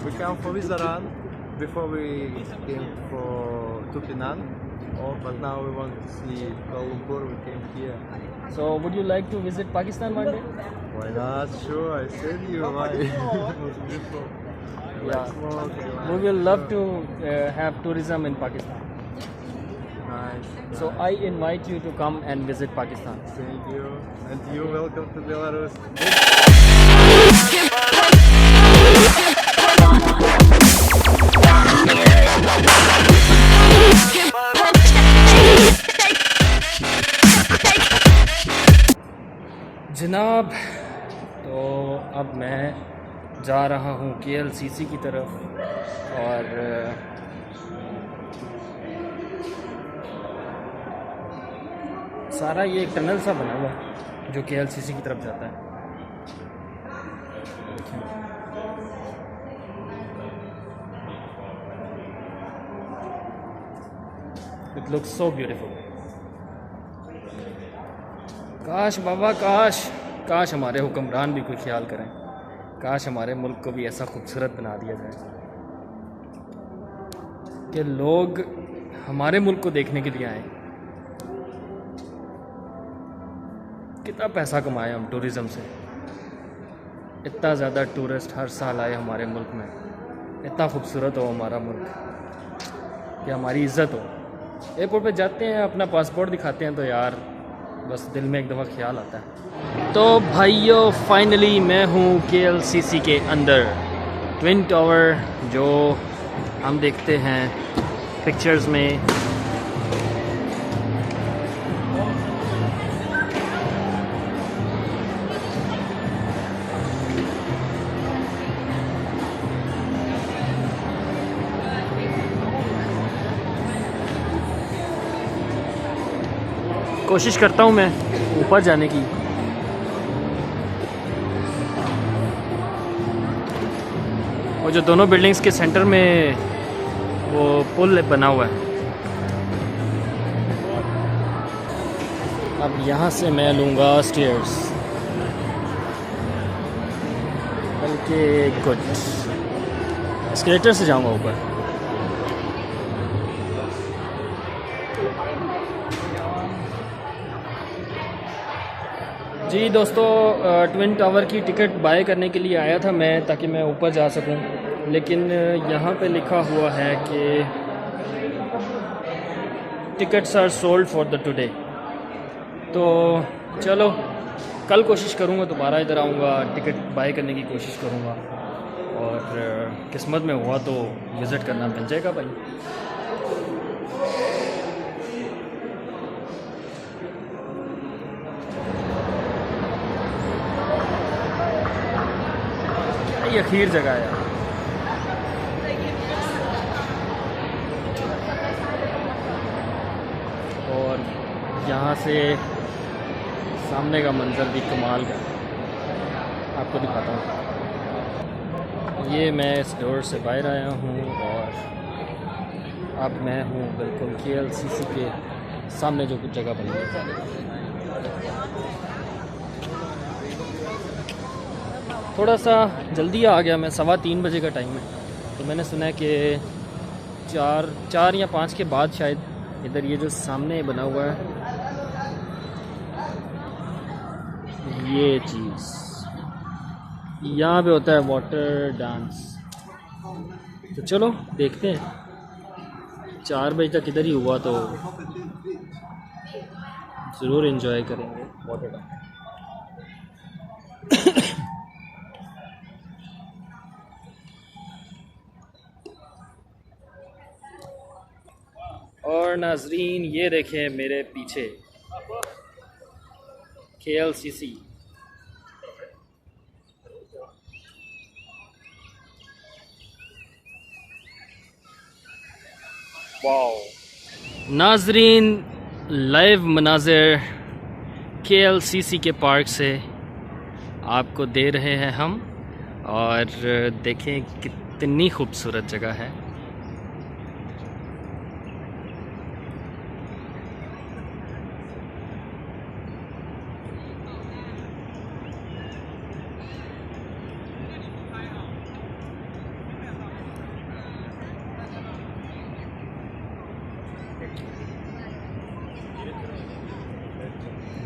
We come from Izaran. Before we came to Penang. But now we want to see Kuala Lumpur. We came here. So would you like to visit Pakistan one day? Why not? Sure, I said you. Why? It's beautiful. Yeah. Smoke, We will love to have tourism in Pakistan. Nice. So I invite you to come and visit Pakistan. Thank you. And you welcome to Belarus. जनाब, तो अब मैं जा रहा हूँ KLCC की तरफ और सारा ये एक टनल सा बना हुआ है जो KLCC की तरफ जाता है। It looks so beautiful. काश बाबा काश हमारे हुक्मरान भी कोई ख्याल करें, काश हमारे मुल्क को भी ऐसा खूबसूरत बना दिया जाए कि लोग हमारे मुल्क को देखने के लिए आएँ। कितना पैसा कमाए हम टूरिज़म से, इतना ज़्यादा टूरिस्ट हर साल आए हमारे मुल्क में, इतना खूबसूरत हो हमारा मुल्क कि हमारी इज़्ज़त हो। एयरपोर्ट पे जाते हैं, अपना पासपोर्ट दिखाते हैं तो यार बस दिल में एक दफ़ा ख्याल आता है। तो भाइयों, फाइनली मैं हूँ KLCC के अंदर। ट्विन टावर जो हम देखते हैं पिक्चर्स में, कोशिश करता हूँ मैं ऊपर जाने की। वो जो दोनों बिल्डिंग्स के सेंटर में वो पुल बना हुआ है। अब यहाँ से मैं लूँगा स्टेयर्स, बल्कि कुछ एस्केलेटर से जाऊँगा ऊपर। जी दोस्तों, ट्विन टावर की टिकट बाय करने के लिए आया था मैं, ताकि मैं ऊपर जा सकूं, लेकिन यहाँ पे लिखा हुआ है कि tickets are sold for the today. तो चलो कल कोशिश करूँगा, दोबारा इधर आऊँगा, टिकट बाय करने की कोशिश करूँगा और किस्मत में हुआ तो विज़िट करना मिल जाएगा भाई। ये अखीर जगह है और यहाँ से सामने का मंजर भी कमाल का, आपको दिखाता हूँ। ये मैं इस डोर से बाहर आया हूँ और अब मैं हूँ बिल्कुल KLCC के सामने जो कुछ जगह बनी है। थोड़ा सा जल्दी आ गया मैं, 3:15 बजे का टाइम है, तो मैंने सुना है कि 4 या 5 के बाद शायद इधर ये जो सामने बना हुआ है ये चीज़, यहाँ पे होता है वाटर डांस। तो चलो देखते हैं, 4 बजे तक इधर ही हुआ तो ज़रूर एंजॉय करेंगे वाटर डांस। और नाजरीन, ये देखें मेरे पीछे KLCC। वाओ नाजरीन, लाइव मनाज़िर KLCC के पार्क से आपको दे रहे हैं हम, और देखें कितनी खूबसूरत जगह है।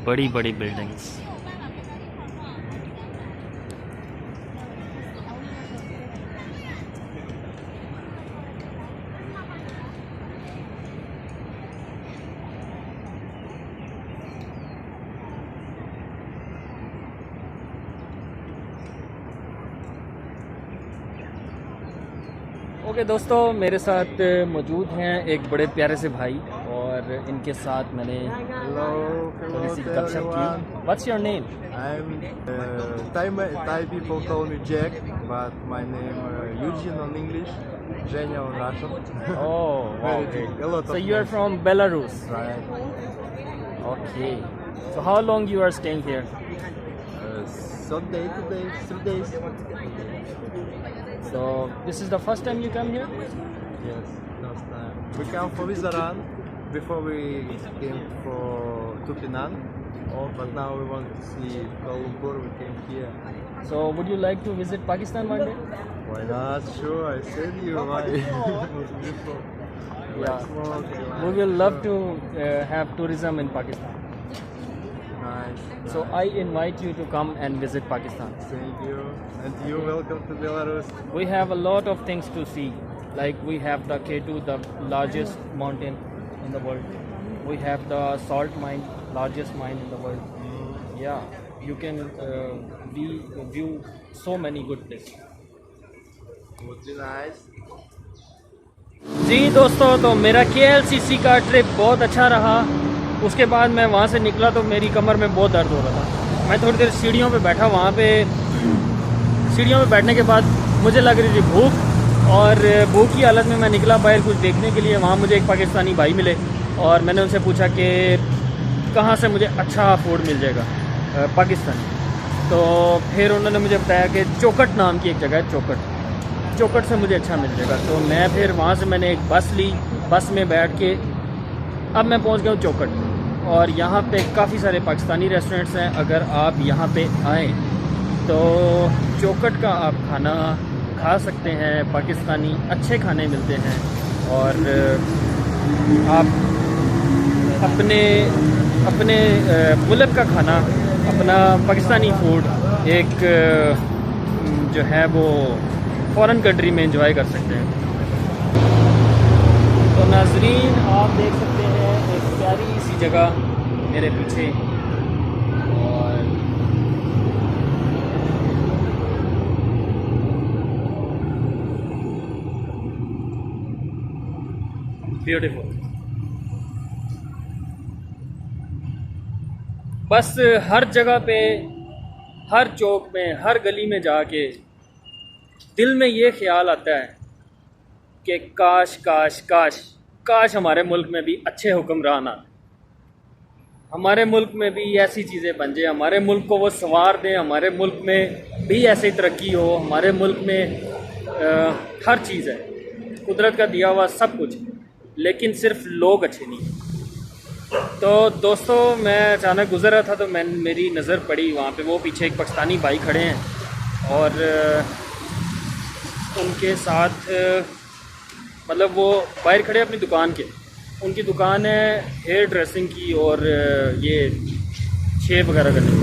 बड़ी बड़ी बिल्डिंग्स। ओके दोस्तों, मेरे साथ मौजूद हैं एक बड़े प्यारे से भाई और इनके साथ मैंने Hello, थोड़ी सी to गपशप everyone. की। What's your name? I'm Thai people call me Jack, but my name Eugene on English, Zhenya on Russian. Oh, wow, Very great. a lot So of you are names. from Belarus. Right. Okay. So how long you are staying here? So day to day, 3 days. So this is the first time you come here? Yes, first time. We come for Visaran. Before we came to Penang. But now we want to see Kuala Lumpur. We came here. So would you like to visit Pakistan one day? Why not? Sure, I said you. Why? It's beautiful. Yeah. Smoke, We will love to have tourism in Pakistan. Nice. So I invite you to come and visit Pakistan. Thank you. And you welcome to Belarus. We have a lot of things to see. Like we have the K2, the largest mountain in the world. We have the salt mine, largest mine in the world. Yeah, you can view so many good places. Would be nice. जी दोस्तों, तो मेरा KLCC का trip बहुत अच्छा रहा। उसके बाद मैं वहाँ से निकला तो मेरी कमर में बहुत दर्द हो रहा था। मैं थोड़ी देर सीढ़ियों पे बैठा, वहाँ पे सीढ़ियों पे बैठने के बाद मुझे लग रही थी भूख, और भूख की हालत में मैं निकला बाहर कुछ देखने के लिए। वहाँ मुझे एक पाकिस्तानी भाई मिले और मैंने उनसे पूछा कि कहाँ से मुझे अच्छा फूड मिल जाएगा पाकिस्तानी। तो फिर उन्होंने मुझे बताया कि चौकट नाम की एक जगह है, चौकट से मुझे अच्छा मिल जाएगा। तो मैं फिर वहाँ से मैंने एक बस ली, बस में बैठ के अब मैं पहुँच गया हूँ चौकट। और यहाँ पे काफ़ी सारे पाकिस्तानी रेस्टोरेंट्स हैं। अगर आप यहाँ पे आएँ तो चौकट का आप खाना खा सकते हैं। पाकिस्तानी अच्छे खाने मिलते हैं और आप अपने मुल्क का खाना, अपना पाकिस्तानी फूड एक जो है वो फॉरेन कंट्री में एंजॉय कर सकते हैं। तो नाजरीन, आप देख सकते हैं एक प्यारी सी जगह मेरे पीछे, और ब्यूटीफुल। बस हर जगह पे, हर चौक में, हर गली में जाके दिल में ये ख्याल आता है कि काश काश काश काश हमारे मुल्क में भी अच्छे हुक्मरान आते, हमारे मुल्क में भी ऐसी चीज़ें बन जाए, हमारे मुल्क को वो संवार दें, हमारे मुल्क में भी ऐसी तरक्की हो। हमारे मुल्क में हर चीज़ है, कुदरत का दिया हुआ सब कुछ, लेकिन सिर्फ लोग अच्छे नहीं। तो दोस्तों, मैं अचानक गुज़र रहा था तो मेरी नज़र पड़ी वहाँ पे, वो पीछे एक पाकिस्तानी भाई खड़े हैं और उनके साथ मतलब वो बाहर खड़े अपनी दुकान के, उनकी दुकान है हेयर ड्रेसिंग की और ये शेव वगैरह करने की।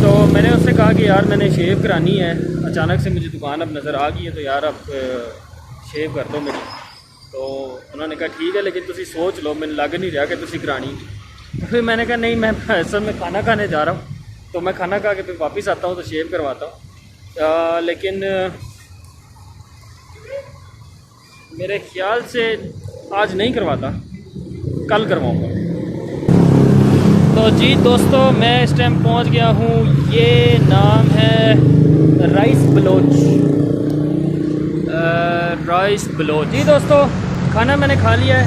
तो मैंने उससे कहा कि यार मैंने शेव करानी है, अचानक से मुझे दुकान अब नज़र आ गई है, तो यार आप शेव कर दो मेरी। तो उन्होंने कहा ठीक है, लेकिन तुसी सोच लो, मैंने लग नहीं रहा कि तुसी करानी। फिर मैंने कहा नहीं, मैं असल में खाना खाने जा रहा हूँ, तो मैं खाना खा के फिर वापस आता हूँ तो शेव करवाता हूँ। लेकिन मेरे ख्याल से आज नहीं करवाता, कल करवाऊँगा। तो जी दोस्तों, मैं इस टाइम पहुँच गया हूँ, ये नाम है राइस बलोच। जी दोस्तों, खाना मैंने खा लिया है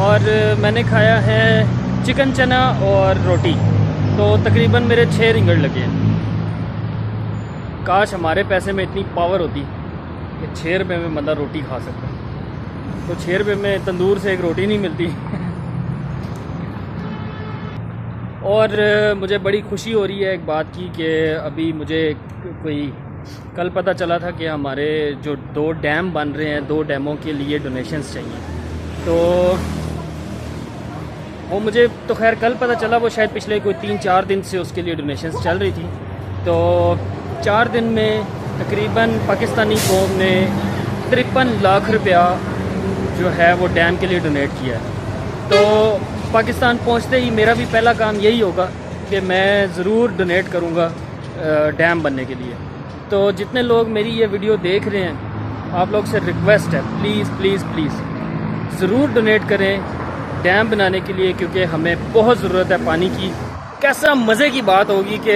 और मैंने खाया है चिकन चना और रोटी, तो तकरीबन मेरे 6 रिंगड़ लगे हैं। काश हमारे पैसे में इतनी पावर होती कि 6 रुपये में बंदा रोटी खा सकता, तो 6 रुपये में तंदूर से एक रोटी नहीं मिलती। और मुझे बड़ी खुशी हो रही है एक बात की कि अभी मुझे कोई कल पता चला था कि हमारे जो 2 डैम बन रहे हैं, 2 डैमों के लिए डोनेशंस चाहिए। तो वो मुझे तो खैर कल पता चला, वो शायद पिछले कोई 3-4 दिन से उसके लिए डोनेशंस चल रही थी। तो 4 दिन में तकरीबन पाकिस्तानी कौम ने 53 लाख रुपया जो है वो डैम के लिए डोनेट किया है। तो पाकिस्तान पहुंचते ही मेरा भी पहला काम यही होगा कि मैं ज़रूर डोनेट करूंगा डैम बनने के लिए। तो जितने लोग मेरी ये वीडियो देख रहे हैं, आप लोग से रिक्वेस्ट है, प्लीज़ प्लीज़ प्लीज़ ज़रूर डोनेट करें डैम बनाने के लिए, क्योंकि हमें बहुत ज़रूरत है पानी की। कैसा मज़े की बात होगी कि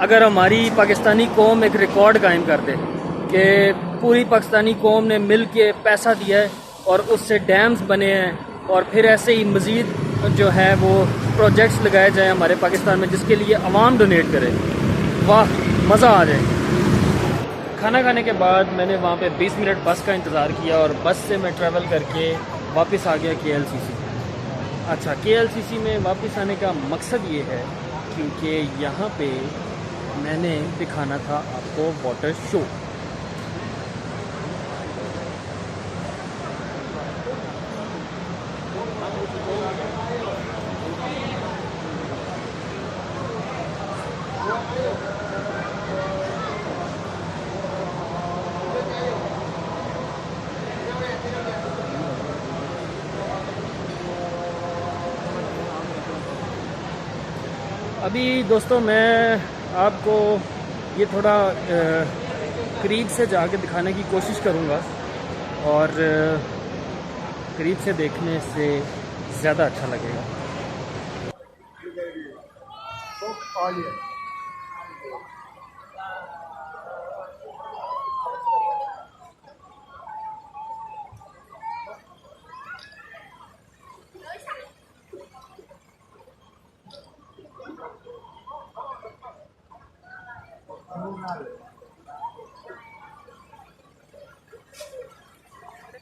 अगर हमारी पाकिस्तानी कौम एक रिकॉर्ड कायम कर दे कि पूरी पाकिस्तानी कौम ने मिल के पैसा दिया है और उससे डैम्स बने हैं, और फिर ऐसे ही मज़ीद जो है वो प्रोजेक्ट्स लगाए जाएँ हमारे पाकिस्तान में जिसके लिए आवाम डोनेट करे। वाह, मज़ा आ जाए। खाना खाने के बाद मैंने वहाँ पे 20 मिनट बस का इंतज़ार किया और बस से मैं ट्रैवल करके वापस आ गया KLCC। अच्छा, KLCC में वापस आने का मकसद ये है क्योंकि यहाँ पे मैंने दिखाना था आपको वाटर शो। अभी दोस्तों मैं आपको ये थोड़ा करीब से जाके दिखाने की कोशिश करूँगा, और करीब से देखने से ज़्यादा अच्छा लगेगा।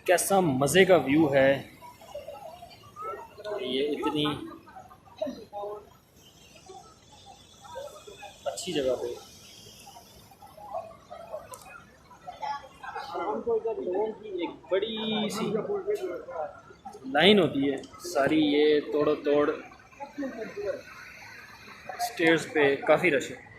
कैसा मज़े का व्यू है ये, इतनी अच्छी जगह पे। शाम को इधर लोगों की एक बड़ी सी लाइन होती है, सारी ये तोड़ो तोड़ स्टेयर्स पे काफ़ी रश है।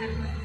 Thank you.